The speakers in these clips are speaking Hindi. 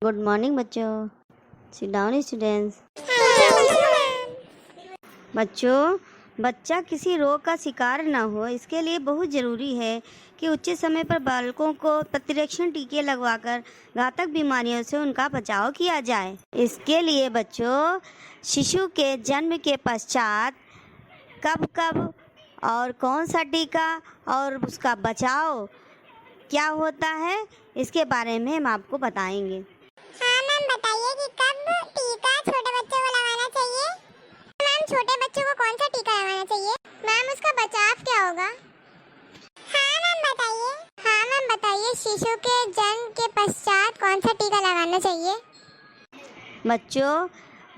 गुड मॉर्निंग बच्चों। Sit down students. बच्चों, बच्चा किसी रोग का शिकार न हो, इसके लिए बहुत ज़रूरी है कि उचित समय पर बालकों को प्रतिरक्षण टीके लगवाकर घातक बीमारियों से उनका बचाव किया जाए। इसके लिए बच्चों, शिशु के जन्म के पश्चात कब कब और कौन सा टीका और उसका बचाव क्या होता है, इसके बारे में हम आपको बताएंगे। हाँ मैम, बताइए कि कब टीका छोटे बच्चों को लगाना चाहिए। मैम, छोटे बच्चों को कौन सा टीका लगाना चाहिए? मैम, उसका बचाव क्या होगा? हाँ मैम, बताइए। हाँ मैम, बताइए, शिशु के जन्म के पश्चात कौन सा टीका लगाना चाहिए? बच्चों,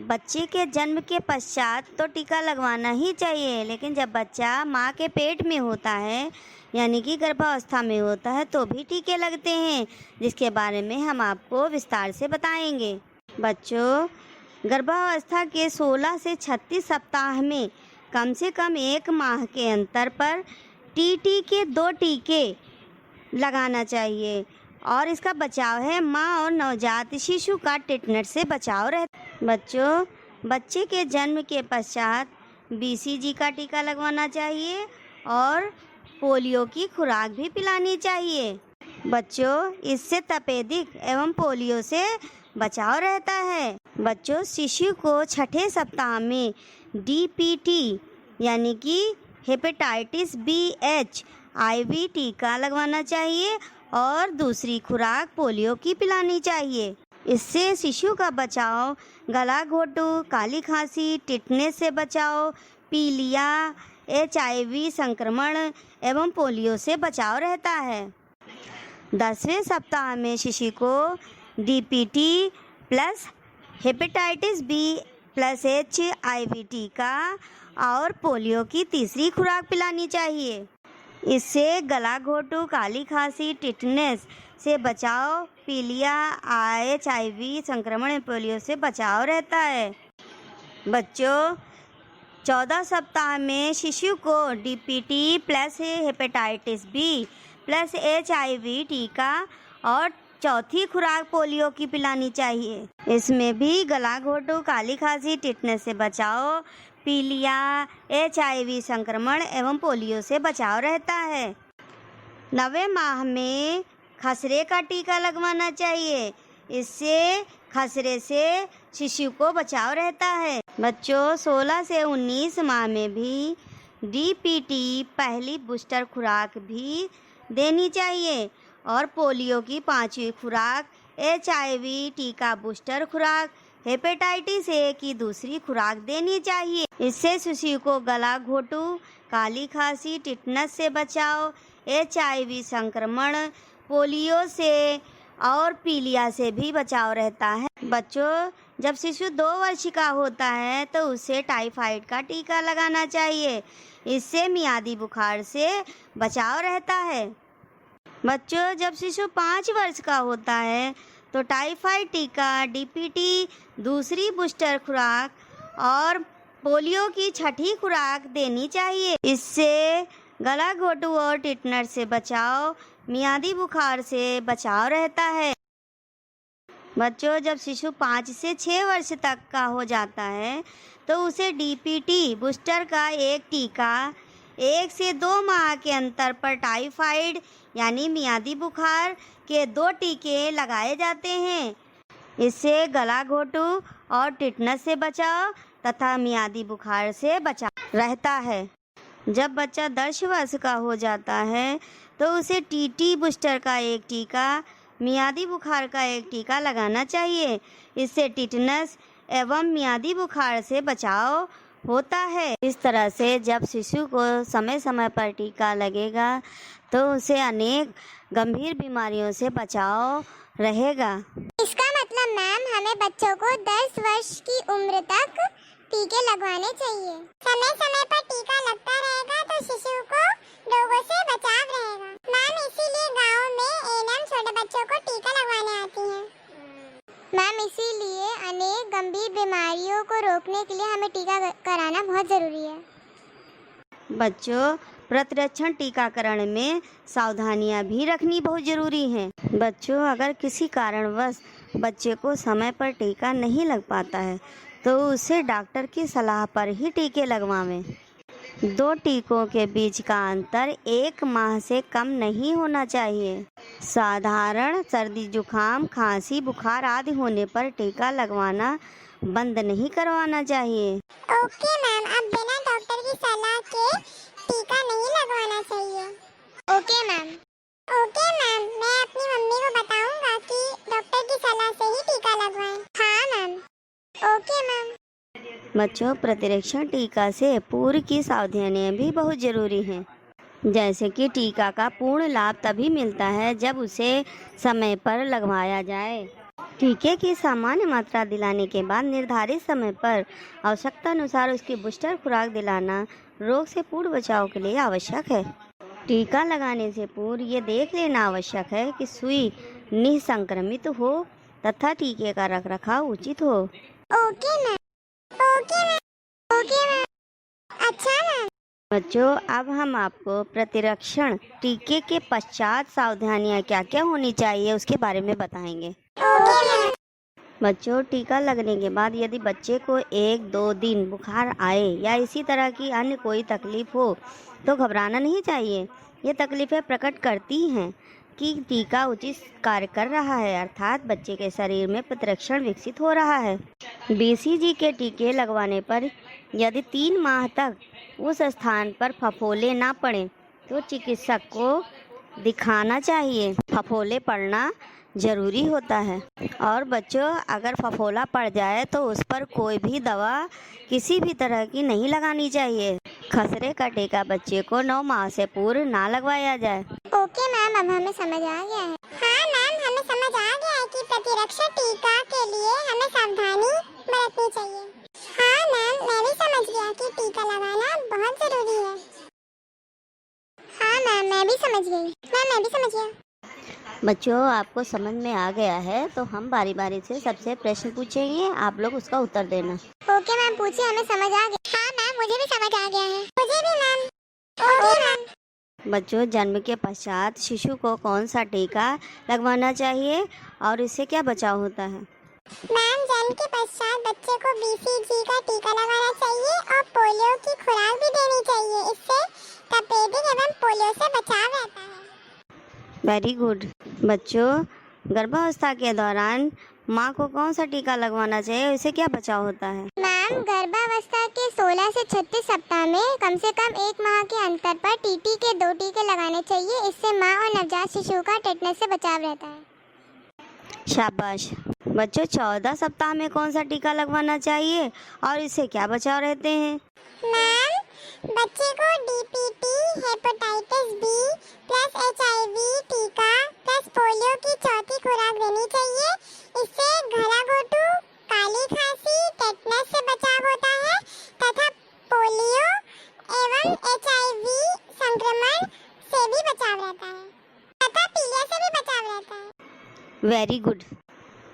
बच्चे के जन्म के पश्चात तो टीका लगवाना ही चाहिए, लेकिन जब बच्चा माँ के पेट में होता है यानी कि गर्भावस्था में होता है तो भी टीके लगते हैं, जिसके बारे में हम आपको विस्तार से बताएंगे। बच्चों, गर्भावस्था के 16 से 36 सप्ताह में कम से कम 1 माह के अंतर पर टीटी के 2 टीके लगाना चाहिए और इसका बचाव है माँ और नवजात शिशु का टेटनस से बचाव रहता। बच्चों, बच्चे के जन्म के पश्चात बीसीजी का टीका लगवाना चाहिए और पोलियो की खुराक भी पिलानी चाहिए। बच्चों, इससे तपेदिक एवं पोलियो से बचाव रहता है। बच्चों, शिशु को छठे सप्ताह में डीपीटी यानी कि हेपेटाइटिस बी एच आईवी टीका लगवाना चाहिए और दूसरी खुराक पोलियो की पिलानी चाहिए। इससे शिशु का बचाव गला घोटू, काली खांसी, टिटनेस से बचाव, पीलिया, HIV संक्रमण एवं पोलियो से बचाव रहता है। 10वें सप्ताह में शिशु को DPT plus hepatitis B plus HIV टीका और पोलियो की तीसरी खुराक पिलानी चाहिए। इससे गला घोटू, काली खांसी, टिटनेस से बचाव, पीलिया, HIV संक्रमण पोलियो से बचाव रहता है। बच्चों, 14 सप्ताह में शिशु को DPT plus hepatitis B plus HIV टीका और चौथी खुराक पोलियो की पिलानी चाहिए। इसमें भी गला घोटू, काली खांसी, टिटनेस से बचाव, पीलिया, HIV संक्रमण एवं पोलियो से बचाव रहता है। 9वें माह में खसरे का टीका लगवाना चाहिए, इससे खसरे से शिशु को बचाव रहता है। बच्चों, 16 से 19 माह में भी डीपीटी पहली बूस्टर खुराक भी देनी चाहिए और पोलियो की 5वीं खुराक, HIV टीका बूस्टर खुराक, हेपेटाइटिस ए की दूसरी खुराक देनी चाहिए। इससे शिशु को गला घोटू, काली खांसी, टिटनस से बचाव, HIV संक्रमण, पोलियो से और पीलिया से भी बचाव रहता है। बच्चों, जब शिशु 2 वर्ष का होता है तो उसे टाइफाइड का टीका लगाना चाहिए, इससे मियादी बुखार से बचाव रहता है। बच्चों, जब शिशु 5 वर्ष का होता है तो टाइफाइड टीका, डीपीटी दूसरी बूस्टर खुराक और पोलियो की 6ठी खुराक देनी चाहिए। इससे गला घोटू और टिटनस से बचाव, मियादी बुखार से बचाव रहता है। बच्चों, जब शिशु 5 से 6 वर्ष तक का हो जाता है तो उसे डीपीटी बूस्टर का 1 टीका 1 से 2 माह के अंतर पर टाइफाइड यानी मियादी बुखार के 2 टीके लगाए जाते हैं। इससे गला घोटू और टिटनस से बचाव तथा मियादी बुखार से बचाव रहता है। जब बच्चा 10 वर्ष का हो जाता है तो उसे टीटी बूस्टर का 1 टीका, मियादी बुखार का 1 टीका लगाना चाहिए। इससे टिटनस एवं मियादी बुखार से बचाव होता है। इस तरह से जब शिशु को समय समय पर टीका लगेगा तो उसे अनेक गंभीर बीमारियों से बचाव रहेगा। इसका मतलब मैम, हमें बच्चों को 10 वर्ष की उम्र तक टीके लगवाने चाहिए। समय समय पर टीका लगता रहेगा तो शिशु को रोगों से बचाव रहेगा। मैम, इसीलिए गाँव में एएनएम छोटे बच्चों को टीका लगवाने आती हैं। मैम, इसीलिए अनेक गंभीर बीमारियों को रोकने के लिए हमें टीका कराना बहुत ज़रूरी है। बच्चों, प्रतिरक्षण टीकाकरण में सावधानियां भी रखनी बहुत ज़रूरी है। बच्चों, अगर किसी कारणवश बच्चे को समय पर टीका नहीं लग पाता है तो उसे डॉक्टर की सलाह पर ही टीके लगवावें। 2 टीकों के बीच का अंतर 1 माह से कम नहीं होना चाहिए। साधारण सर्दी, जुकाम, खांसी, बुखार आदि होने पर टीका लगवाना बंद नहीं करवाना चाहिए। ओके मैम, अब बिना डॉक्टर की सलाह के टीका नहीं लगवाना चाहिए। Okay ma'am. ओके मैम, मैं अपनी मम्मी को बताऊंगा कि डॉक्टर की सलाह से ही टीका लगवाएं। हाँ मैम। Okay ma'am. बच्चों, प्रतिरक्षण टीका से पूर्व की सावधानियां भी बहुत ज़रूरी हैं। जैसे कि टीका का पूर्ण लाभ तभी मिलता है जब उसे समय पर लगवाया जाए। टीके की सामान्य मात्रा दिलाने के बाद निर्धारित समय पर आवश्यकता अनुसार उसकी बूस्टर खुराक दिलाना रोग से पूर्ण बचाव के लिए आवश्यक है। टीका लगाने से पूर्व ये देख लेना आवश्यक है कि सुई निसंक्रमित हो तथा टीके का रखरखाव उचित हो। Okay ma'am. Okay ma'am. Okay ma'am. अच्छा मैम। बच्चों, अब हम आपको प्रतिरक्षण टीके के पश्चात सावधानियां क्या क्या होनी चाहिए उसके बारे में बताएंगे। Okay ma'am. बच्चों, टीका लगने के बाद यदि बच्चे को 1-2 दिन बुखार आए या इसी तरह की अन्य कोई तकलीफ हो तो घबराना नहीं चाहिए। ये तकलीफें प्रकट करती हैं कि टीका उचित कार्य कर रहा है, अर्थात बच्चे के शरीर में प्रतिरक्षण विकसित हो रहा है। BCG के टीके लगवाने पर यदि 3 माह तक उस स्थान पर फफोले ना पड़े तो चिकित्सक को दिखाना चाहिए। फफोले पड़ना ज़रूरी होता है। और बच्चों, अगर फफोला पड़ जाए तो उस पर कोई भी दवा किसी भी तरह की नहीं लगानी चाहिए। खसरे का टीका बच्चे को 9 माह से पूर्व ना लगवाया जाए। ओके मैम, अब हमें समझ आ गया है। हाँ मैम, हमें समझ आ गया है कि प्रतिरक्षण टीका के लिए हमें सावधानी बरतनी चाहिए। हाँ मैम, मैं भी समझ गया कि टीका लगाना बहुत जरूरी है। हाँ मैम, मैं भी समझ गई। मैं भी समझ गया। बच्चों, आपको समझ में आ गया है तो हम बारी बारी से सबसे प्रश्न पूछेंगे, आप लोग उसका उत्तर देना। ओके मैम, पूछिए, हमें समझ आ गया। हाँ मैम, मुझे भी समझ आ गया है। मुझे भी मैम। Okay ma'am. बच्चों, जन्म के पश्चात शिशु को कौन सा टीका लगवाना चाहिए और इससे क्या बचाव होता है? मैम, जन्म के पश्चात बच्चे को BCG का टीका लगाना चाहिए और पोलियो की खुराक भी देनी चाहिए। इससे तपेदिक एवं पोलियो से बचाव रहता है। Very good. बच्चों, गर्भावस्था के दौरान माँ को कौन सा टीका लगवाना चाहिए, इससे क्या बचाव होता है? मैम, गर्भावस्था के 16 से 36 सप्ताह में कम से कम 1 माह के अंतर पर TT के 2 टीके लगाने चाहिए। इससे माँ और नवजात शिशु का टेटनस से बचाव रहता है। शाबाश। बच्चों, 14 सप्ताह में कौन सा टीका लगवाना चाहिए और इससे क्या बचाव रहते हैं? मैम, बच्चे को DPT, hepatitis B plus HIV टीका प्लस पोलियो की 4थी खुराक देनी चाहिए। इससे गलाघोटू, काली खांसी, टेटनस से बचाव होता है तथा पोलियो एवं HIV संक्रमण से भी बचाव रहता है तथा पीलिया से भी बचाव रहता है। Very good.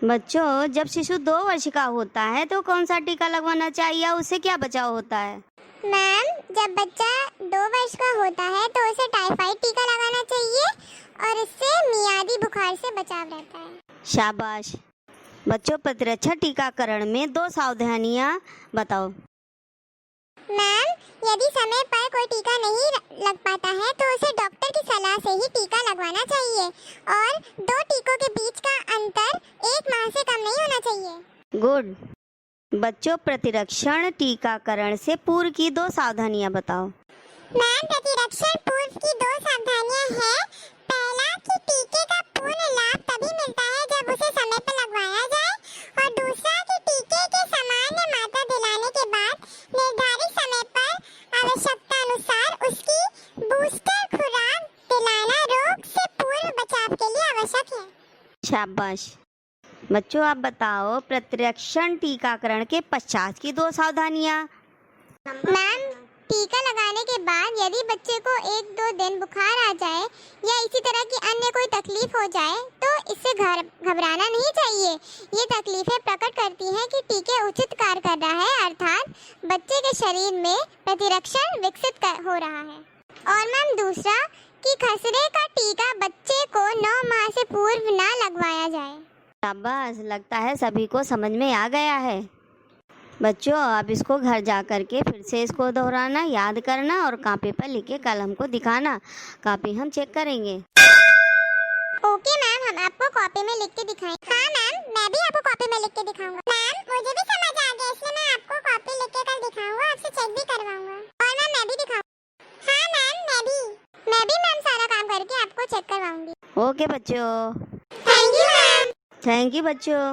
बच्चों, जब शिशु 2 वर्ष का होता है तो कौन सा टीका लगवाना चाहिए, उससे क्या बचाव होता है? मैम, जब बच्चा 2 वर्ष का होता है तो उसे टाइफाइड टीका लगाना चाहिए और इससे मियादी बुखार से बचाव रहता है। शाबाश। बच्चों, प्रतिरक्षण टीकाकरण में 2 सावधानियां बताओ। मैम, यदि समय पर कोई टीका नहीं लग पाता है तो उसे डॉक्टर की सलाह से ही टीका लगवाना चाहिए और 2 टीकों के बीच का अंतर 1 माह से कम नहीं होना चाहिए। गुड। बच्चों, प्रतिरक्षण टीकाकरण से पूर्व की 2 सावधानियां बताओ। मैम, प्रतिरक्षण पूर्व की 2 सावधानियां हैं। पहला कि टीके का पूर्ण लाभ तभी मिलता है जब उसे समय पर लगवाया जाए और दूसरा कि टीके के सामान्य मात्रा दिलाने के बाद निर्धारित समय पर आवश्यकता अनुसार उसकी बूस्टर खुराक दिलाना रोग से पूर्व बचाव के लिए आवश्यक है। शाबाश। बच्चों, आप बताओ प्रतिरक्षण टीकाकरण के पश्चात की 2 सावधानियां। मैम, टीका लगाने के बाद यदि बच्चे को 1-2 दिन बुखार आ जाए या इसी तरह की अन्य कोई तकलीफ हो जाए तो इससे घबराना नहीं चाहिए। ये तकलीफें प्रकट करती हैं कि टीके उचित कार्य कर रहा है, अर्थात बच्चे के शरीर में प्रतिरक्षण विकसित हो रहा है। और मैम दूसरा कि खसरे का टीका बच्चे को 9 माह से पूर्व ना लगवाया जाए। शाबाश, लगता है सभी को समझ में आ गया है। बच्चों, अब इसको घर जा कर के फिर से इसको दोहराना, याद करना और कॉपी पर लिख के कल हमको दिखाना। कॉपी हम चेक करेंगे। ओके मैम, हम आपको कॉपी में लिख के दिखाएंगे। हाँ मैम, मैं भी आपको कॉपी में लिख के दिखाऊंगा। मैम मुझे भी समझ आ गया, इसलिए मैं आपको कॉपी लिख के कल दिखाऊंगा, आपसे चेक भी करवाऊंगा। और मैम मैं भी दिखाऊंगा। हाँ मैम, मैं भी मैम सारा काम करके आपको चेक करवाऊंगी। ओके बच्चों। Thank you ma'am. Thank you बच्चों।